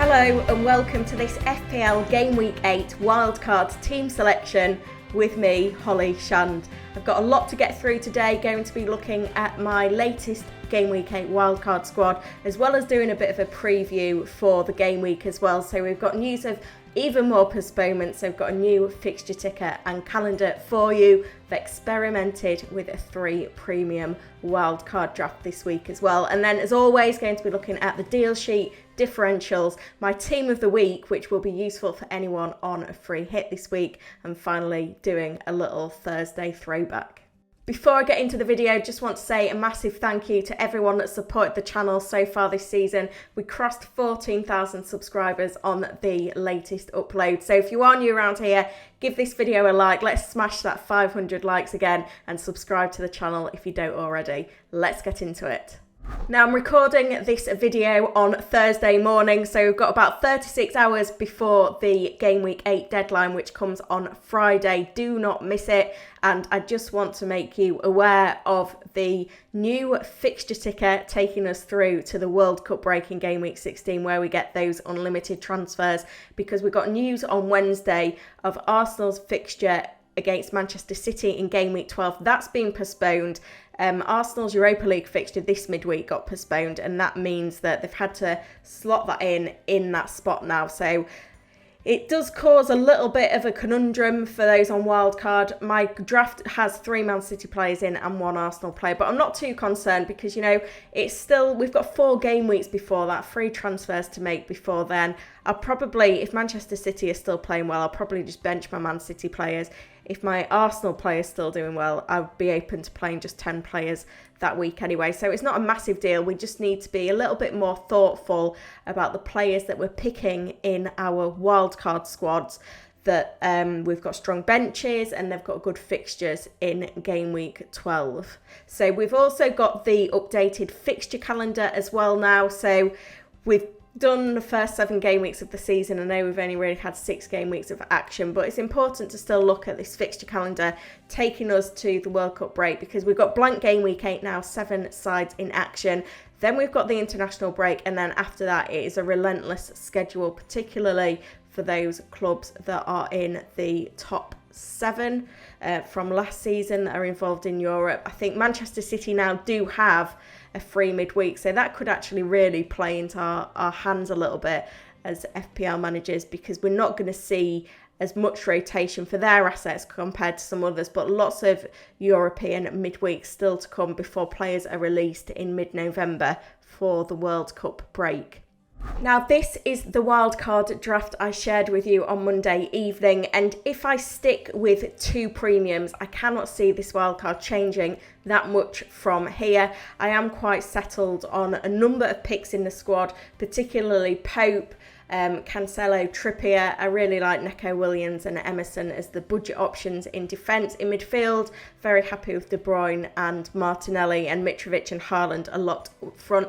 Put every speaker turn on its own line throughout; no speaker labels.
Hello and welcome to this FPL Gameweek 8 Wildcard Team Selection with me, Holly Shand. I've got a lot to get through today, going to be looking at my latest Game Week 8 wildcard squad, as well as doing a bit of a preview for the game week as well. So we've got news of even more postponements. So we've got a new fixture ticker and calendar for you. I've experimented with a 3 premium wildcard draft this week as well. And then as always, going to be looking at the deal sheet, differentials, my team of the week, which will be useful for anyone on a free hit this week, and finally doing a little Thursday throwback. Before I get into the video, just want to say a massive thank you to everyone that's supported the channel so far this season. We crossed 14,000 subscribers on the latest upload. So if you are new around here, give this video a like. Let's smash that 500 likes again and subscribe to the channel if you don't already. Let's get into it. Now I'm recording this video on Thursday morning, so we've got about 36 hours before the Game Week 8 deadline, which comes on Friday. Do not miss it. And I just want to make you aware of the new fixture ticker taking us through to the World Cup break in Game Week 16, where we get those unlimited transfers, because we got news on Wednesday of Arsenal's fixture against Manchester City in Game Week 12. That's been postponed. Arsenal's Europa League fixture this midweek got postponed, and that means that they've had to slot that in that spot now. So it does cause a little bit of a conundrum for those on wildcard. My draft has 3 Man City players in and 1 Arsenal player, but I'm not too concerned because, you know, it's still, we've got 4 game weeks before that, 3 transfers to make before then. I'll probably, if Manchester City are still playing well, I'll probably just bench my Man City players. If my Arsenal player's still doing well, I'll be open to playing just 10 players that week anyway. So it's not a massive deal. We just need to be a little bit more thoughtful about the players that we're picking in our wildcard squads, that we've got strong benches and they've got good fixtures in Game Week 12. So we've also got the updated fixture calendar as well now. So we've done the first 7 game weeks of the season. I know we've only really had 6 game weeks of action, but it's important to still look at this fixture calendar taking us to the World Cup break, because we've got blank Game Week 8 now, 7 sides in action. Then we've got the international break, and then after that it is a relentless schedule, particularly for those clubs that are in the top 7 from last season that are involved in Europe. I think Manchester City now do have a free midweek, so that could actually really play into our hands a little bit as FPL managers, because we're not going to see as much rotation for their assets compared to some others, but lots of European midweeks still to come before players are released in mid-November for the World Cup break. Now, this is the wildcard draft I shared with you on Monday evening, and if I stick with 2 premiums, I cannot see this wildcard changing that much from here. I am quite settled on a number of picks in the squad, particularly Pope, Cancelo, Trippier. I really like Neco Williams and Emerson as the budget options in defence. In midfield, very happy with De Bruyne and Martinelli, and Mitrovic and Haaland a lot up front.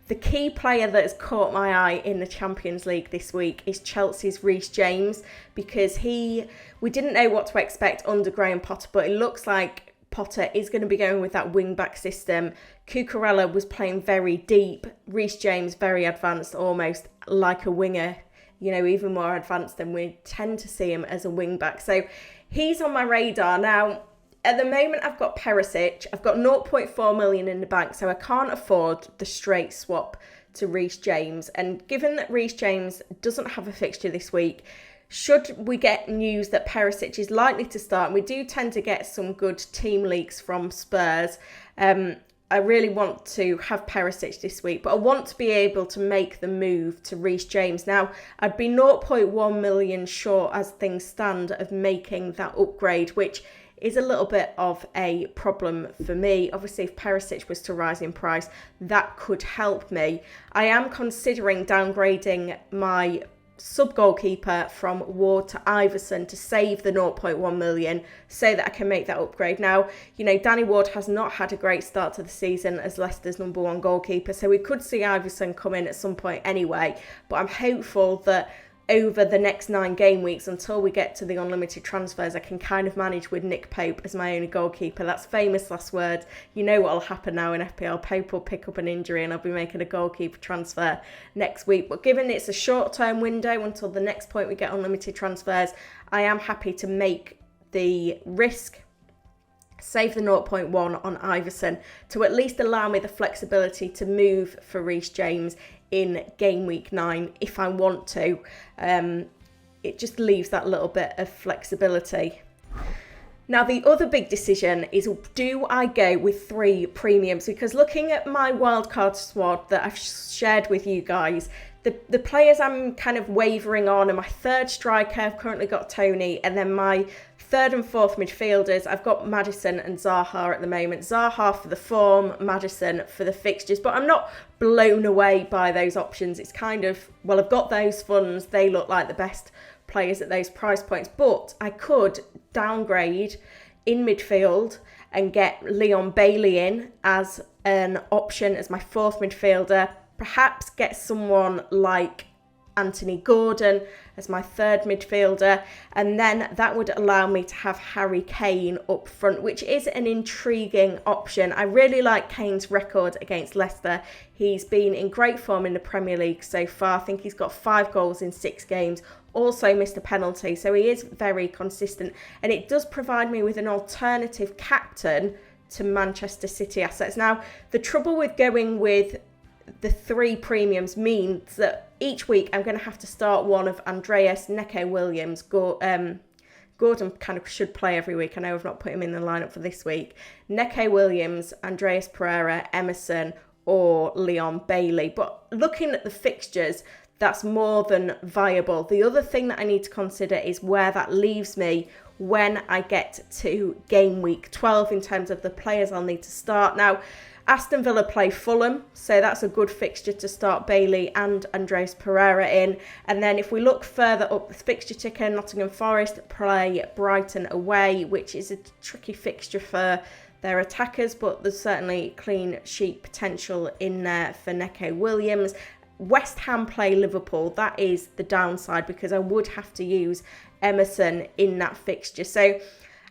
The key player that has caught my eye in the Champions League this week is Chelsea's Reece James, because we didn't know what to expect under Graham Potter, but it looks like Potter is going to be going with that wing-back system. Cucurella was playing very deep. Reece James very advanced, almost like a winger, you know, even more advanced than we tend to see him as a wing-back. So he's on my radar. Now, at the moment, I've got Perisic. I've got 0.4 million in the bank, so I can't afford the straight swap to Reece James. And given that Reece James doesn't have a fixture this week, should we get news that Perisic is likely to start, and we do tend to get some good team leaks from Spurs, I really want to have Perisic this week, but I want to be able to make the move to Reece James. Now, I'd be 0.1 million short as things stand of making that upgrade, which is a little bit of a problem for me. Obviously, if Perisic was to rise in price, that could help me. I am considering downgrading my sub-goalkeeper from Ward to Iverson to save the 0.1 million so that I can make that upgrade. Now, you know, Danny Ward has not had a great start to the season as Leicester's #1 goalkeeper, so we could see Iverson come in at some point anyway, but I'm hopeful that over the next 9 game weeks until we get to the unlimited transfers, I can kind of manage with Nick Pope as my only goalkeeper. That's famous last words. You know what will happen now in FPL. Pope will pick up an injury and I'll be making a goalkeeper transfer next week. But given it's a short-term window until the next point we get unlimited transfers, I am happy to make the risk, save the 0.1 on Iverson to at least allow me the flexibility to move for Reece James in game week 9 if I want to. It just leaves that little bit of flexibility. Now, the other big decision is, do I go with 3 premiums? Because looking at my wildcard squad that I've shared with you guys, the players I'm kind of wavering on, and my third striker, I've currently got Tony, and then my third and fourth midfielders, I've got Maddison and Zaha at the moment. Zaha for the form, Maddison for the fixtures, but I'm not blown away by those options. It's kind of, well, I've got those funds, they look like the best players at those price points, but I could downgrade in midfield and get Leon Bailey in as an option as my fourth midfielder, perhaps get someone like Anthony Gordon as my third midfielder, and then that would allow me to have Harry Kane up front, which is an intriguing option. I really like Kane's record against Leicester. He's been in great form in the Premier League so far. I think he's got 5 goals in 6 games, also missed a penalty, so he is very consistent, and it does provide me with an alternative captain to Manchester City assets. Now, the trouble with going with the 3 premiums means that each week I'm going to have to start one of Andreas, Neco Williams, Gordon kind of should play every week. I know I've not put him in the lineup for this week. Neco Williams, Andreas Pereira, Emerson, or Leon Bailey. But looking at the fixtures, that's more than viable. The other thing that I need to consider is where that leaves me when I get to game week 12 in terms of the players I'll need to start. Now, Aston Villa play Fulham, so that's a good fixture to start Bailey and Andreas Pereira in. And then if we look further up the fixture ticker, Nottingham Forest play Brighton away, which is a tricky fixture for their attackers, but there's certainly clean sheet potential in there for Neco Williams. West Ham play Liverpool. That is the downside because I would have to use Emerson in that fixture. So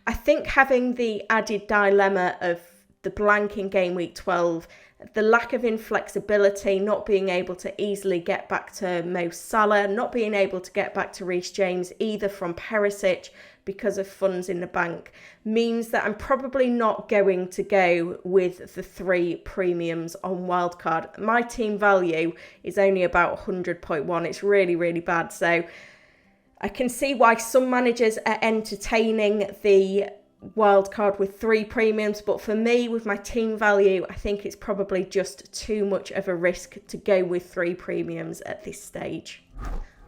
I think having the added dilemma of the blank in game week 12, the lack of inflexibility, not being able to easily get back to Mo Salah, not being able to get back to Reece James either from Perisic because of funds in the bank, means that I'm probably not going to go with the 3 premiums on wildcard. My team value is only about 100.1. It's really, really bad. So I can see why some managers are entertaining the wildcard with 3 premiums, but for me, with my team value, I think it's probably just too much of a risk to go with 3 premiums at this stage.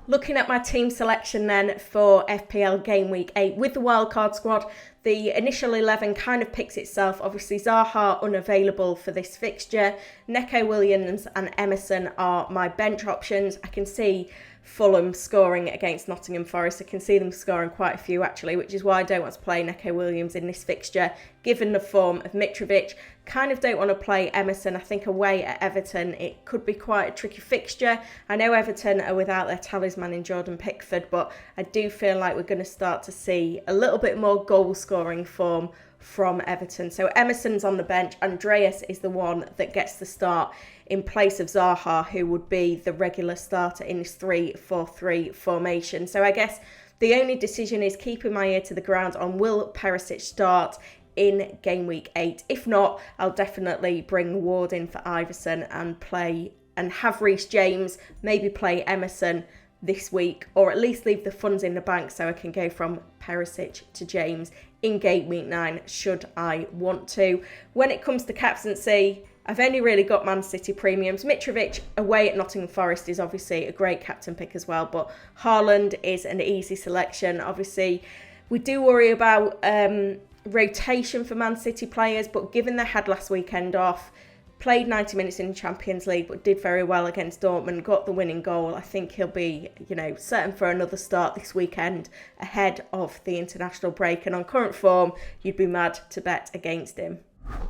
Looking at my team selection then for FPL Gameweek 8 with the wildcard squad, the initial 11 kind of picks itself. Obviously, Zaha unavailable for this fixture. Neco Williams and Emerson are my bench options. I can see Fulham scoring against Nottingham Forest. I can see them scoring quite a few actually, which is why I don't want to play Neco Williams in this fixture, given the form of Mitrovic. Kind of don't want to play Emerson. I think away at Everton, it could be quite a tricky fixture. I know Everton are without their talisman in Jordan Pickford, but I do feel like we're going to start to see a little bit more goal scoring form from Everton. So Emerson's on the bench. Andreas is the one that gets the start in place of Zaha, who would be the regular starter in this 3-4-3 formation. So I guess the only decision is keeping my ear to the ground on will Perisic start in game week 8. If not, I'll definitely bring Ward in for Iverson and play and have Reece James, maybe play Emerson this week, or at least leave the funds in the bank so I can go from Perisic to James in game week 9 should I want to. When it comes to captaincy, I've only really got Man City premiums. Mitrovic away at Nottingham Forest is obviously a great captain pick as well, but Haaland is an easy selection. Obviously, we do worry about rotation for Man City players, but given they had last weekend off, played 90 minutes in the Champions League, but did very well against Dortmund, got the winning goal. I think he'll be, certain for another start this weekend ahead of the international break. And on current form, you'd be mad to bet against him.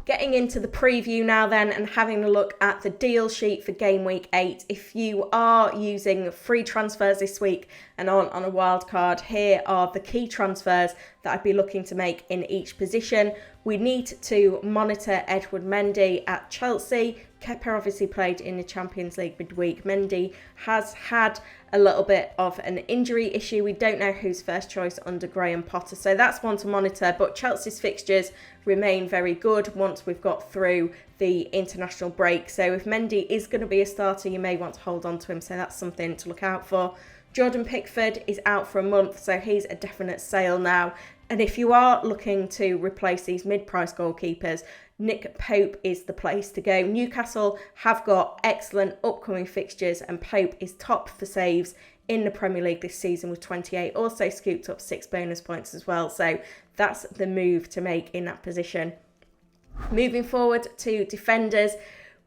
Getting into the preview now then and having a look at the deal sheet for Game Week 8. If you are using free transfers this week and aren't on a wild card, here are the key transfers that I'd be looking to make in each position. We need to monitor Edward Mendy at Chelsea. Kepa obviously played in the Champions League midweek. Mendy has had a little bit of an injury issue. We don't know who's first choice under Graham Potter, so that's one to monitor. But Chelsea's fixtures remain very good once we've got through the international break. So if Mendy is going to be a starter, you may want to hold on to him. So that's something to look out for. Jordan Pickford is out for a month, so he's a definite sale now. And if you are looking to replace these mid-price goalkeepers, Nick Pope is the place to go. Newcastle have got excellent upcoming fixtures and Pope is top for saves in the Premier League this season with 28. Also scooped up 6 bonus points as well. So that's the move to make in that position. Moving forward to defenders,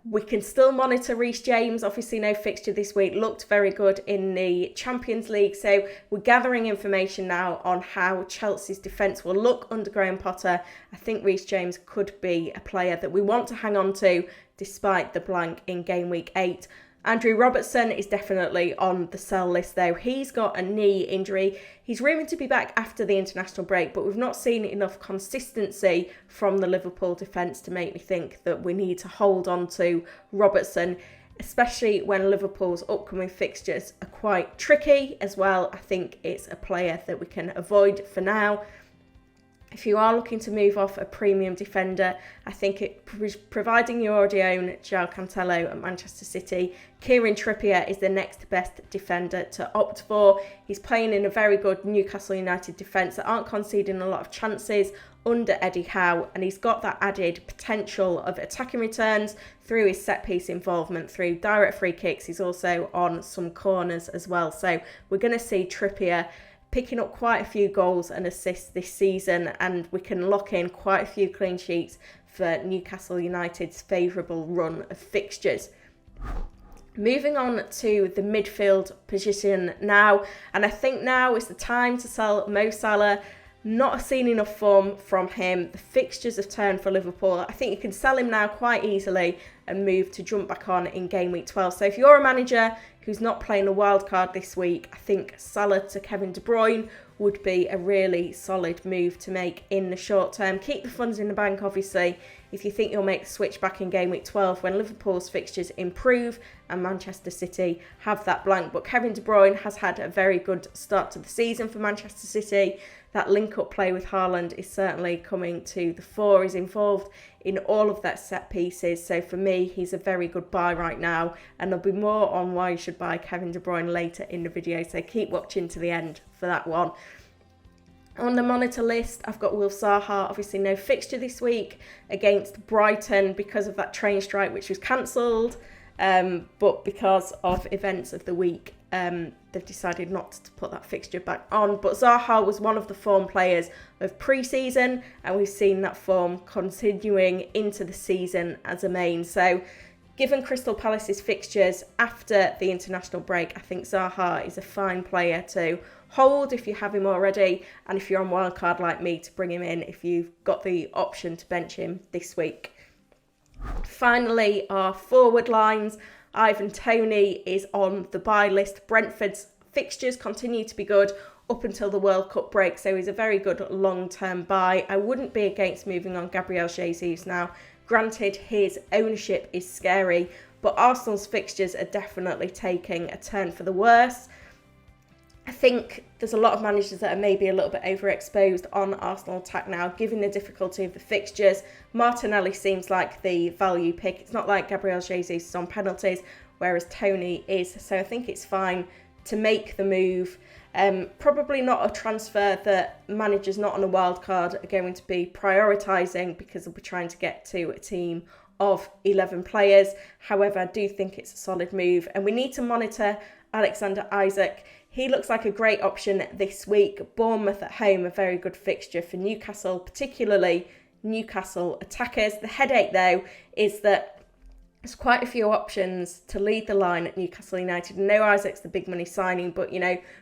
we can still monitor Reece James. Obviously no fixture this week, looked very good in the Champions League. So we're gathering information now on how Chelsea's defence will look under Graham Potter. I think Reece James could be a player that we want to hang on to despite the blank in Game Week 8. Andrew Robertson is definitely on the sell list though. He's got a knee injury. He's rumoured to be back after the international break, but we've not seen enough consistency from the Liverpool defence to make me think that we need to hold on to Robertson, especially when Liverpool's upcoming fixtures are quite tricky as well. I think it's a player that we can avoid for now. If you are looking to move off a premium defender, I think providing you already own João Cancelo at Manchester City, Kieran Trippier is the next best defender to opt for. He's playing in a very good Newcastle United defence that aren't conceding a lot of chances under Eddie Howe, and he's got that added potential of attacking returns through his set-piece involvement, through direct free kicks. He's also on some corners as well. So we're going to see Trippier picking up quite a few goals and assists this season, and we can lock in quite a few clean sheets for Newcastle United's favourable run of fixtures. Moving on to the midfield position now, and I think now is the time to sell Mo Salah. Not seen enough form from him. The fixtures have turned for Liverpool. I think you can sell him now quite easily and move to jump back on in Game Week 12. So if you're a manager who's not playing a wild card this week, I think Salah to Kevin De Bruyne would be a really solid move to make in the short term. Keep the funds in the bank, obviously, if you think you'll make the switch back in Game Week 12 when Liverpool's fixtures improve and Manchester City have that blank. But Kevin De Bruyne has had a very good start to the season for Manchester City. That link-up play with Haaland is certainly coming to the fore. He's involved in all of that set pieces. So for me, he's a very good buy right now. And there'll be more on why you should buy Kevin De Bruyne later in the video. So keep watching to the end for that one. On the monitor list, I've got Wilf Zaha. Obviously no fixture this week against Brighton because of that train strike, which was cancelled. But because of events of the week, they've decided not to put that fixture back on. But Zaha was one of the form players of pre-season, and we've seen that form continuing into the season as a main. So given Crystal Palace's fixtures after the international break, I think Zaha is a fine player to hold if you have him already, and if you're on wildcard like me, to bring him in if you've got the option to bench him this week. Finally, our forward lines. Ivan Toney is on the buy list. Brentford's fixtures continue to be good up until the World Cup break, so he's a very good long-term buy. I wouldn't be against moving on Gabriel Jesus now. Granted, his ownership is scary, but Arsenal's fixtures are definitely taking a turn for the worse. I think there's a lot of managers that are maybe a little bit overexposed on Arsenal attack now, given the difficulty of the fixtures. Martinelli seems like the value pick. It's not like Gabriel Jesus is on penalties, whereas Toney is. So I think it's fine to make the move. Probably not a transfer that managers not on a wild card are going to be prioritising, because they'll be trying to get to a team of 11 players. However, I do think it's a solid move, and we need to monitor Alexander Isak. He looks like a great option this week. Bournemouth at home, a very good fixture for Newcastle, particularly Newcastle attackers. The headache, though, is that There's quite a few options to lead the line at Newcastle United. I know Isaac's the big money signing, but,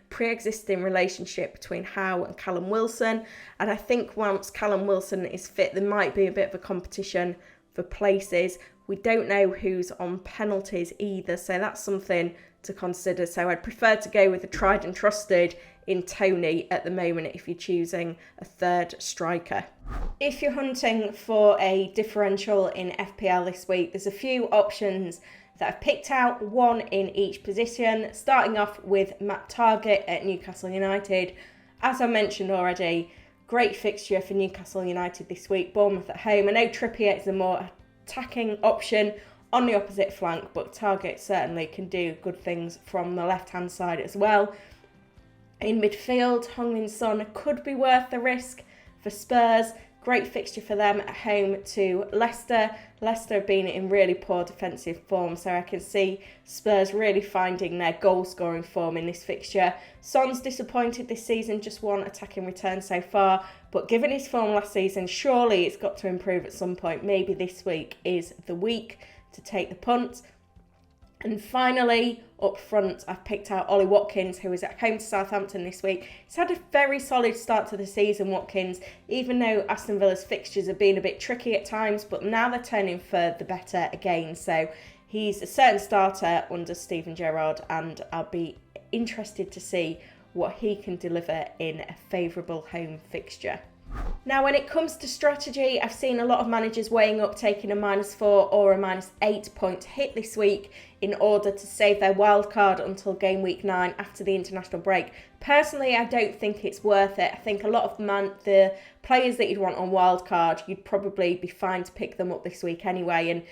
pre-existing relationship between Howe and Callum Wilson. And I think once Callum Wilson is fit, there might be a bit of a competition for places. We don't know who's on penalties either, so that's something to consider. So I'd prefer to go with the tried and trusted in Tony at the moment if you're choosing a third striker. If you're hunting for a differential in FPL this week, there's a few options that I've picked out, one in each position, starting off with Matt Targett at Newcastle United. As I mentioned already, great fixture for Newcastle United this week, Bournemouth at home. I know Trippier is a more attacking option on the opposite flank, but Targett certainly can do good things from the left-hand side as well. In midfield, Heung-min Son could be worth the risk for Spurs. Great fixture for them at home to Leicester. Leicester have been in really poor defensive form, so I can see Spurs really finding their goal-scoring form in this fixture. Son's disappointed this season, just one attacking return so far, but given his form last season, surely it's got to improve at some point. Maybe this week is the week to take the punt. And finally, up front, I've picked out Ollie Watkins, who is at home to Southampton this week. He's had a very solid start to the season, Watkins, even though Aston Villa's fixtures have been a bit tricky at times, but now they're turning for the better again. So he's a certain starter under Steven Gerrard, and I'll be interested to see what he can deliver in a favourable home fixture. Now, when it comes to strategy, I've seen a lot of managers weighing up taking a -4 or a -8 point hit this week in order to save their wild card until game week 9 after the international break. Personally, I don't think it's worth it. I think a lot of the players that you'd want on wild card, you'd probably be fine to pick them up this week anyway. And,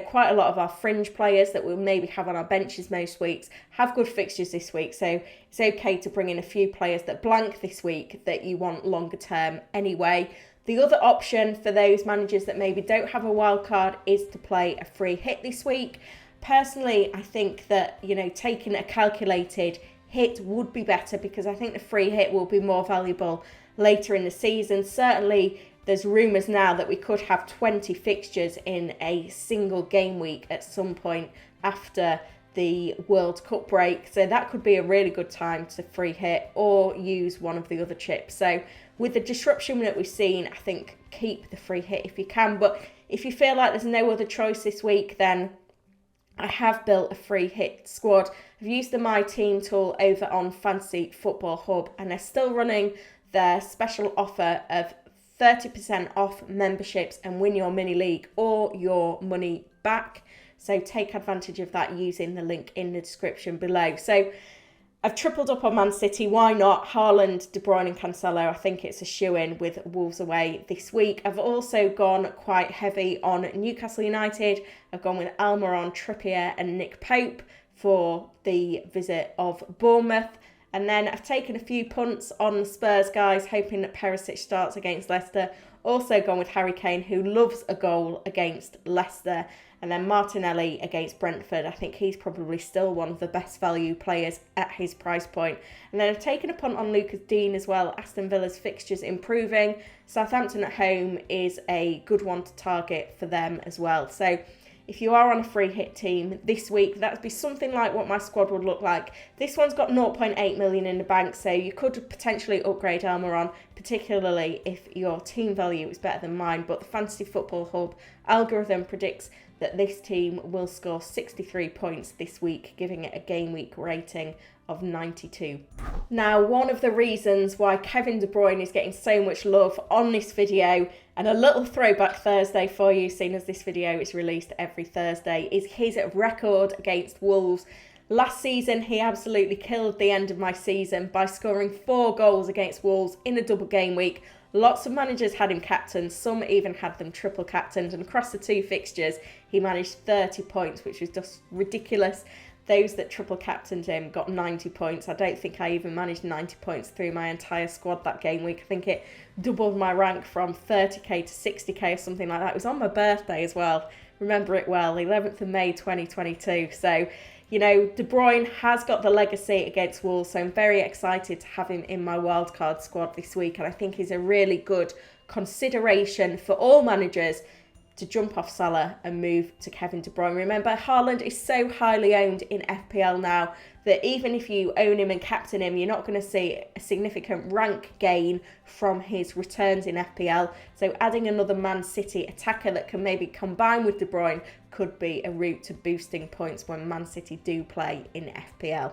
quite a lot of our fringe players that we'll maybe have on our benches most weeks have good fixtures this week. So it's okay to bring in a few players that blank this week that you want longer term anyway. The other option for those managers that maybe don't have a wild card is to play a free hit this week. Personally, I think that, taking a calculated hit would be better because I think the free hit will be more valuable later in the season. Certainly, there's rumours now that we could have 20 fixtures in a single game week at some point after the World Cup break. So that could be a really good time to free hit or use one of the other chips. So with the disruption that we've seen, I think keep the free hit if you can. But if you feel like there's no other choice this week, then I have built a free hit squad. I've used the My Team tool over on Fantasy Football Hub, and they're still running their special offer of 30% off memberships and win your mini league or your money back. So take advantage of that using the link in the description below. So I've tripled up on Man City. Why not? Haaland, De Bruyne and Cancelo. I think it's a shoo-in with Wolves away this week. I've also gone quite heavy on Newcastle United. I've gone with Almiron, Trippier and Nick Pope for the visit of Bournemouth. And then I've taken a few punts on the Spurs guys, hoping that Perisic starts against Leicester. Also gone with Harry Kane, who loves a goal against Leicester. And then Martinelli against Brentford. I think he's probably still one of the best value players at his price point. And then I've taken a punt on Lucas Dean as well. Aston Villa's fixtures improving. Southampton at home is a good one to target for them as well. So if you are on a free hit team this week, that would be something like what my squad would look like. This one's got 0.8 million in the bank, so you could potentially upgrade Almiron, particularly if your team value is better than mine. But the Fantasy Football Hub algorithm predicts that this team will score 63 points this week, giving it a game week rating of 92. Now, one of the reasons why Kevin De Bruyne is getting so much love on this video, and a little throwback Thursday for you, seeing as this video is released every Thursday, is his record against Wolves. Last season, he absolutely killed the end of my season by scoring 4 goals against Wolves in a double game week. Lots of managers had him captained, some even had them triple captained, and across the 2 fixtures, he managed 30 points, which was just ridiculous. Those that triple captained him got 90 points. I don't think I even managed 90 points through my entire squad that game week. I think it doubled my rank from 30k to 60k or something like that. It was on my birthday as well. Remember it well, 11th of May 2022. So, De Bruyne has got the legacy against Wolves, so I'm very excited to have him in my wildcard squad this week. And I think he's a really good consideration for all managers to jump off Salah and move to Kevin De Bruyne. Remember, Haaland is so highly owned in FPL now that even if you own him and captain him, you're not going to see a significant rank gain from his returns in FPL. So adding another Man City attacker that can maybe combine with De Bruyne could be a route to boosting points when Man City do play in FPL.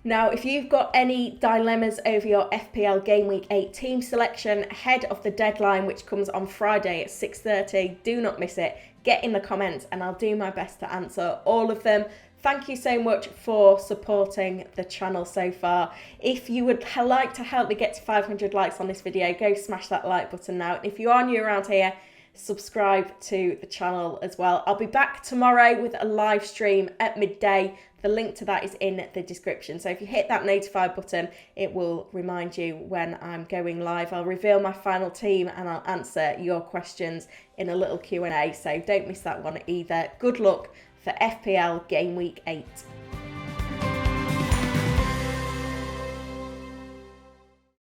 Now, if you've got any dilemmas over your FPL Game Week 8 team selection ahead of the deadline, which comes on Friday at 6:30, do not miss it. Get in the comments and I'll do my best to answer all of them. Thank you so much for supporting the channel so far. If you would like to help me get to 500 likes on this video, go smash that like button now. And if you are new around here, subscribe to the channel as well. I'll be back tomorrow with a live stream at midday. The link to that is in the description. So if you hit that notify button, it will remind you when I'm going live. I'll reveal my final team and I'll answer your questions in a little Q&A. So don't miss that one either. Good luck for FPL Game Week 8.